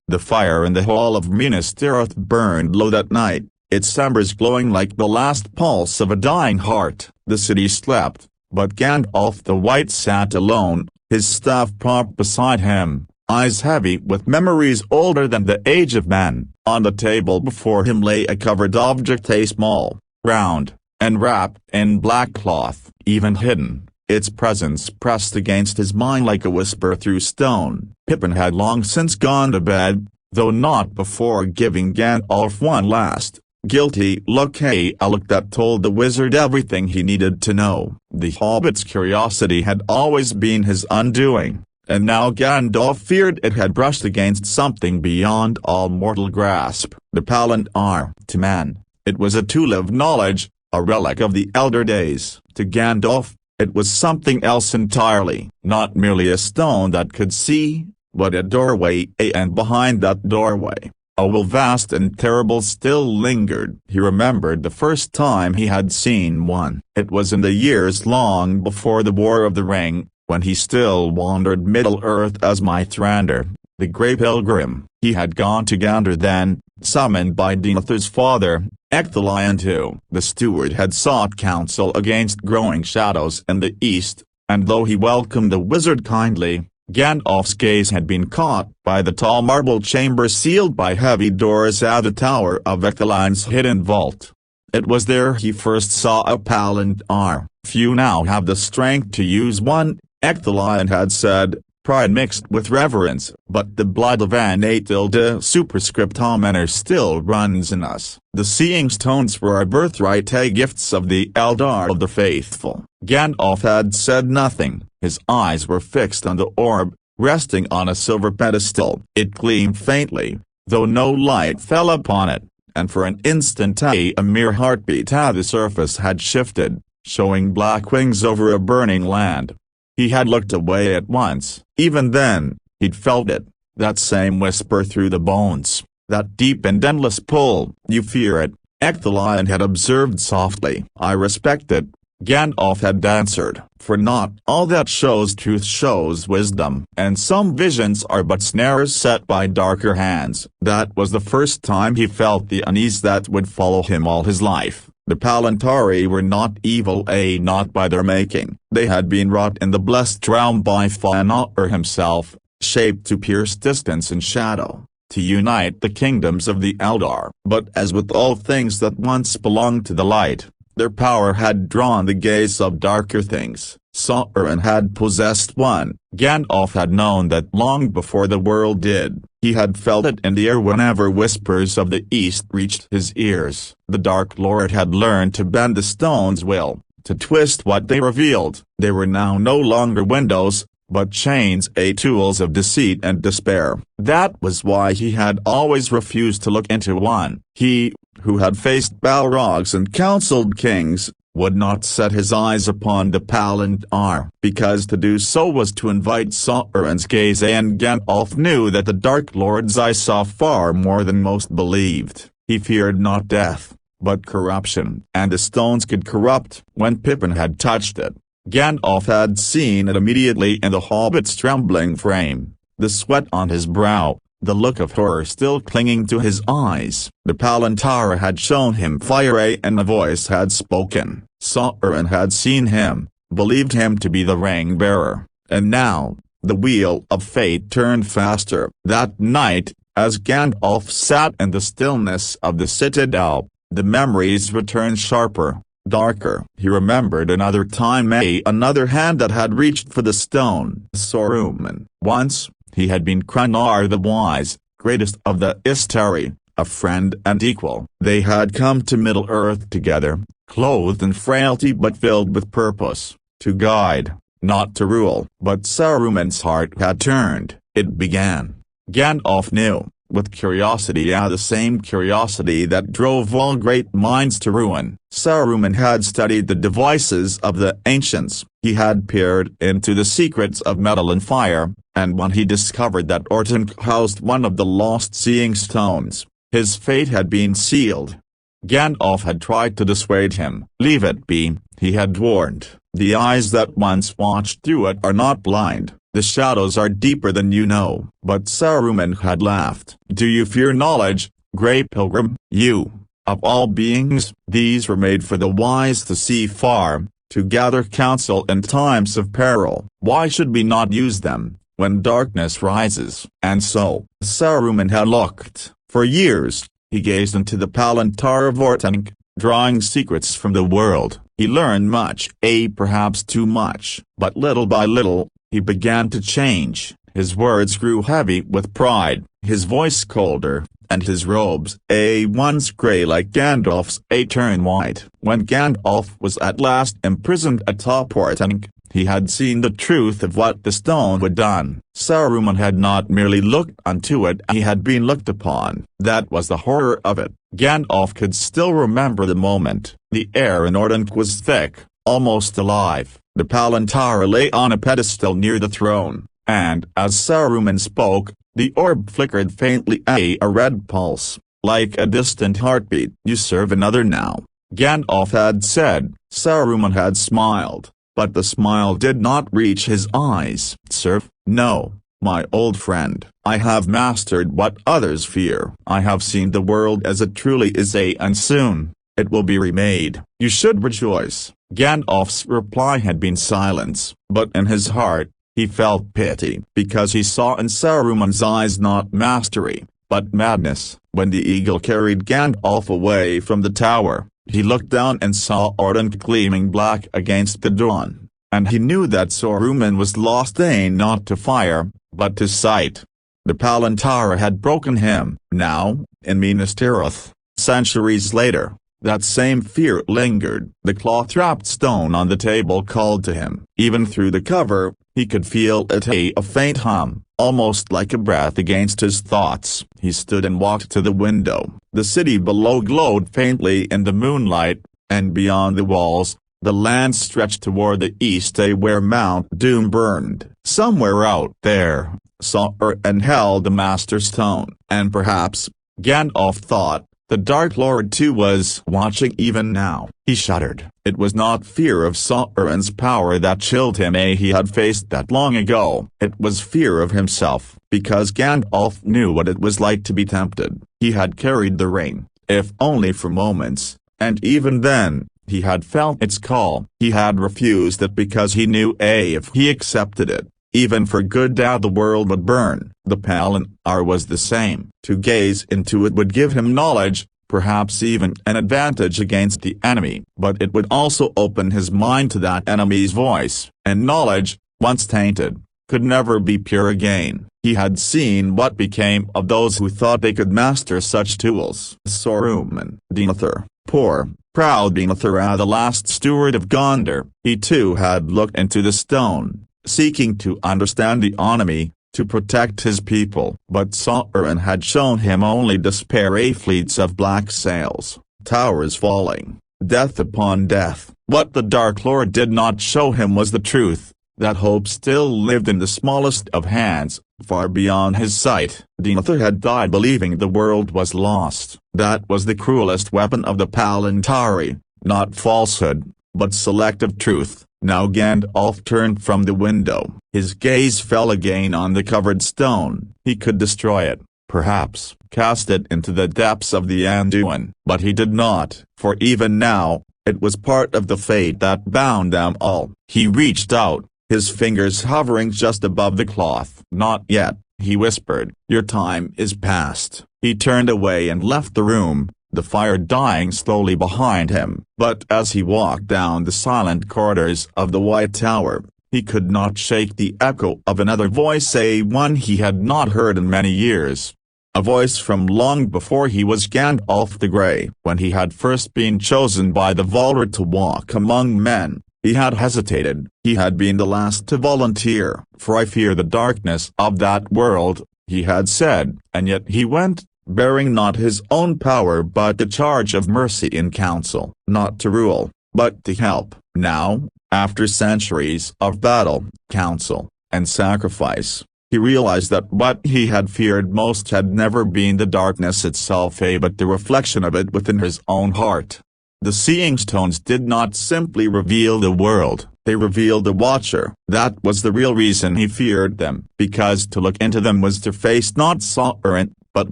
The fire in the hall of Minas Tirith burned low that night, its embers glowing like the last pulse of a dying heart. The city slept, but Gandalf the White sat alone, his staff propped beside him, eyes heavy with memories older than the age of man. On the table before him lay a covered object, a small, round, and wrapped in black cloth, even hidden, its presence pressed against his mind like a whisper through stone. Pippin had long since gone to bed, though not before giving Gandalf one last, guilty look, a look that told the wizard everything he needed to know. The hobbit's curiosity had always been his undoing, and now Gandalf feared it had brushed against something beyond all mortal grasp. The Palantíri. To man, it was a tool of knowledge, a relic of the elder days. To Gandalf, it was something else entirely. Not merely a stone that could see, but a doorway, and behind that doorway, a will vast and terrible still lingered. He remembered the first time he had seen one. It was in the years long before the War of the Ring, when he still wandered Middle-earth as Mithrandir, the Grey Pilgrim. He had gone to Gondor then, summoned by Denethor's father, Ecthelion II. The steward had sought counsel against growing shadows in the east, and though he welcomed the wizard kindly, Gandalf's gaze had been caught by the tall marble chamber sealed by heavy doors at the tower of Ecthelion's hidden vault. It was there he first saw a Palantíri. Few now have the strength to use one, Ecthelion had said, pride mixed with reverence. But the blood of an A tilde superscript hominor still runs in us. The seeing stones were our birthright, gifts of the Eldar of the faithful. Gandalf had said nothing. His eyes were fixed on the orb, resting on a silver pedestal. It gleamed faintly, though no light fell upon it, and for an instant a mere heartbeat at the surface had shifted, showing black wings over a burning land. He had looked away at once. Even then, he'd felt it, that same whisper through the bones, that deep and endless pull. You fear it, Ecthelion had observed softly. I respect it, Gandalf had answered, for not all that shows truth shows wisdom, and some visions are but snares set by darker hands. That was the first time he felt the unease that would follow him all his life. The Palantíri were not evil, not by their making. They had been wrought in the blessed realm by Fëanor himself, shaped to pierce distance and shadow, to unite the kingdoms of the Eldar. But as with all things that once belonged to the light, their power had drawn the gaze of darker things. Sauron had possessed one. Gandalf had known that long before the world did. He had felt it in the air whenever whispers of the east reached his ears. The Dark Lord had learned to bend the stone's will, to twist what they revealed. They were now no longer windows, but chains, tools of deceit and despair. That was why he had always refused to look into one. He, who had faced Balrogs and counseled kings, would not set his eyes upon the Palantíri, because to do so was to invite Sauron's gaze, and Gandalf knew that the Dark Lord's eye saw far more than most believed. He feared not death, but corruption, and the stones could corrupt. When Pippin had touched it, Gandalf had seen it immediately in the hobbit's trembling frame, the sweat on his brow, the look of horror still clinging to his eyes. The Palantíri had shown him fire, and a voice had spoken. Sauron had seen him, believed him to be the ring-bearer, and now, the wheel of fate turned faster. That night, as Gandalf sat in the stillness of the citadel, the memories returned sharper, darker. He remembered another time, another hand that had reached for the stone. Saruman. Once, he had been Crannar the Wise, greatest of the Istari, a friend and equal. They had come to Middle-earth together, clothed in frailty but filled with purpose, to guide, not to rule. But Saruman's heart had turned. It began, Gandalf knew, with curiosity, the same curiosity that drove all great minds to ruin. Saruman had studied the devices of the ancients. He had peered into the secrets of metal and fire, and when he discovered that Orthanc housed one of the lost seeing stones, his fate had been sealed. Gandalf had tried to dissuade him. Leave it be, he had warned. The eyes that once watched through it are not blind. The shadows are deeper than you know." But Saruman had laughed. "Do you fear knowledge, Grey Pilgrim? You, of all beings, these were made for the wise to see far, to gather counsel in times of peril. Why should we not use them when darkness rises?" And so, Saruman had looked. For years, he gazed into the Palantíri vortex, drawing secrets from the world. He learned much, perhaps too much. But little by little, he began to change. His words grew heavy with pride, his voice colder, and his robes, once grey like Gandalf's, turned white. When Gandalf was at last imprisoned atop vortex, he had seen the truth of what the stone had done. Saruman had not merely looked unto it, he had been looked upon. That was the horror of it. Gandalf could still remember the moment. The air in Orthanc was thick, almost alive. The Palantíri lay on a pedestal near the throne, and as Saruman spoke, the orb flickered faintly, a red pulse, like a distant heartbeat. "You serve another now," Gandalf had said. Saruman had smiled, but the smile did not reach his eyes. "Serve? No, my old friend. I have mastered what others fear. I have seen the world as it truly is, and soon, it will be remade. You should rejoice." Gandalf's reply had been silence, but in his heart, he felt pity, because he saw in Saruman's eyes not mastery, but madness. When the eagle carried Gandalf away from the tower, he looked down and saw Orthanc gleaming black against the dawn, and he knew that Saruman was lost, not to fire, but to sight. The Palantíri had broken him. Now, in Minas Tirith, centuries later, that same fear lingered. The cloth-wrapped stone on the table called to him. Even through the cover, he could feel it, a faint hum, almost like a breath against his thoughts. He stood and walked to the window. The city below glowed faintly in the moonlight, and beyond the walls, the land stretched toward the east, where Mount Doom burned. Somewhere out there, Sauron held the Master Stone, and perhaps, Gandalf thought, the Dark Lord too was watching even now. He shuddered. It was not fear of Sauron's power that chilled him, he had faced that long ago. It was fear of himself, because Gandalf knew what it was like to be tempted. He had carried the ring, if only for moments, and even then, he had felt its call. He had refused it because he knew, if he accepted it, even for good, the world would burn. The Palantíri was the same. To gaze into it would give him knowledge, perhaps even an advantage against the enemy. But it would also open his mind to that enemy's voice. And knowledge, once tainted, could never be pure again. He had seen what became of those who thought they could master such tools. Saruman, Denethor, poor, proud Denethor, the last steward of Gondor. He too had looked into the stone, seeking to understand the enemy, to protect his people. But Sauron had shown him only despair, fleets of black sails, towers falling, death upon death. What the Dark Lord did not show him was the truth, that hope still lived in the smallest of hands, far beyond his sight. Denethor had died believing the world was lost. That was the cruelest weapon of the Palantíri, not falsehood, but selective truth. Now Gandalf turned from the window. His gaze fell again on the covered stone. He could destroy it, perhaps, cast it into the depths of the Anduin. But he did not, for even now, it was part of the fate that bound them all. He reached out, his fingers hovering just above the cloth. "Not yet," he whispered. "Your time is past." He turned away and left the room, the fire dying slowly behind him. But as he walked down the silent corridors of the White Tower, he could not shake the echo of another voice, one he had not heard in many years. A voice from long before he was Gandalf the Grey. When he had first been chosen by the Valar to walk among men, he had hesitated. He had been the last to volunteer. "For I fear the darkness of that world," he had said, and yet he went, bearing not his own power but the charge of mercy in council. Not to rule, but to help. Now, after centuries of battle, counsel, and sacrifice, he realized that what he had feared most had never been the darkness itself, but the reflection of it within his own heart. The Seeing Stones did not simply reveal the world, They revealed the Watcher. That was the real reason he feared them, because to look into them was to face not Sauron, but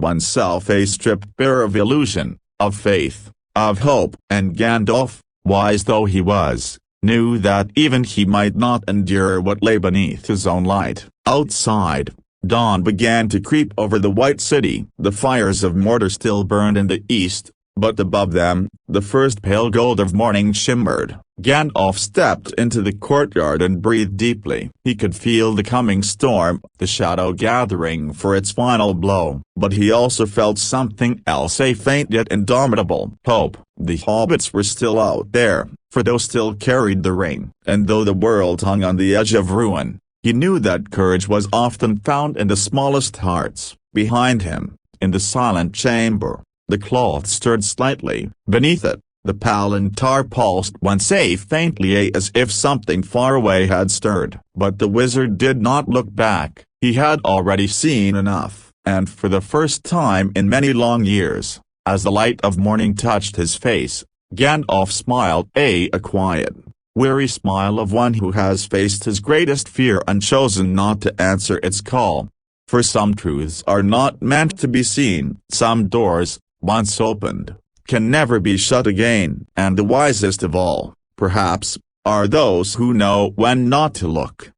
oneself, a stripped bare of illusion, of faith, of hope. And Gandalf, wise though he was, knew that even he might not endure what lay beneath his own light. Outside, dawn began to creep over the White City. The fires of Mordor still burned in the east, but above them, the first pale gold of morning shimmered. Gandalf stepped into the courtyard and breathed deeply. He could feel the coming storm, the shadow gathering for its final blow. But he also felt something else, a faint yet indomitable hope. The hobbits were still out there, Frodo still carried the ring. And though the world hung on the edge of ruin, he knew that courage was often found in the smallest hearts. Behind him, in the silent chamber, the cloth stirred slightly. Beneath it, the Palantíri pulsed once faintly, as if something far away had stirred. But the wizard did not look back. He had already seen enough, and for the first time in many long years, as the light of morning touched his face, Gandalf smiled, a quiet, weary smile of one who has faced his greatest fear and chosen not to answer its call. For some truths are not meant to be seen. Some doors, once opened, can never be shut again. And the wisest of all, perhaps, are those who know when not to look.